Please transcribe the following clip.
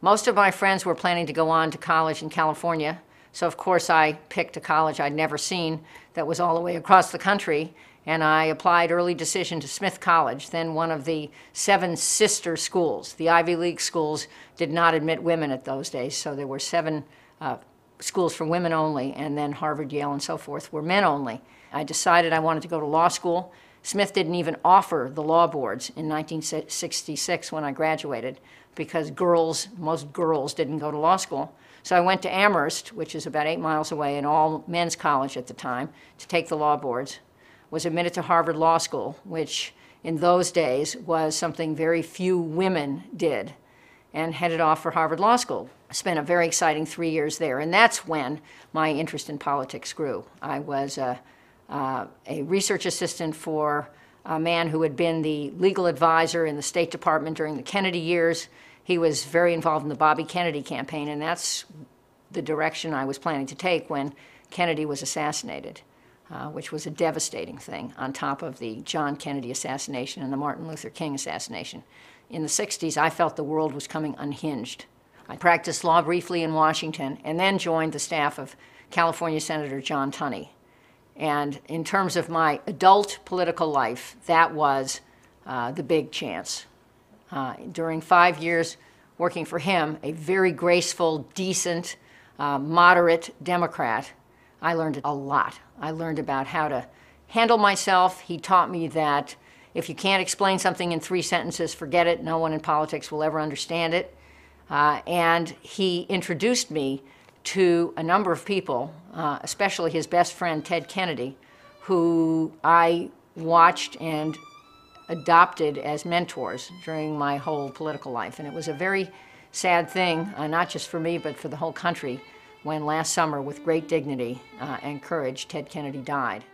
Most of my friends were planning to go on to college in California, so of course I picked a college I'd never seen that was all the way across the country, and I applied early decision to Smith College, then one of the 7 sister schools. The Ivy League schools did not admit women at those days, so there were 7 schools for women only, and then Harvard, Yale, and so forth were men only. I decided I wanted to go to law school. Smith didn't even offer the law boards in 1966 when I graduated because most girls didn't go to law school. So I went to Amherst, which is about 8 miles away, an all-men's college at the time, to take the law boards. Was admitted to Harvard Law School, which in those days was something very few women did, and headed off for Harvard Law School. I spent a very exciting 3 years there, and that's when my interest in politics grew. I was a research assistant for a man who had been the legal advisor in the State Department during the Kennedy years. He was very involved in the Bobby Kennedy campaign, and that's the direction I was planning to take when Kennedy was assassinated, which was a devastating thing on top of the John Kennedy assassination and the Martin Luther King assassination. In the 60s, I felt the world was coming unhinged. I practiced law briefly in Washington and then joined the staff of California Senator John Tunney. And in terms of my adult political life, that was the big chance. During 5 years working for him, a very graceful, decent, moderate Democrat, I learned a lot. I learned about how to handle myself. He taught me that if you can't explain something in 3 sentences, forget it. No one in politics will ever understand it. And he introduced me to a number of people, especially his best friend, Ted Kennedy, who I watched and adopted as mentors during my whole political life. And it was a very sad thing, not just for me, but for the whole country, when last summer, with great dignity and courage, Ted Kennedy died.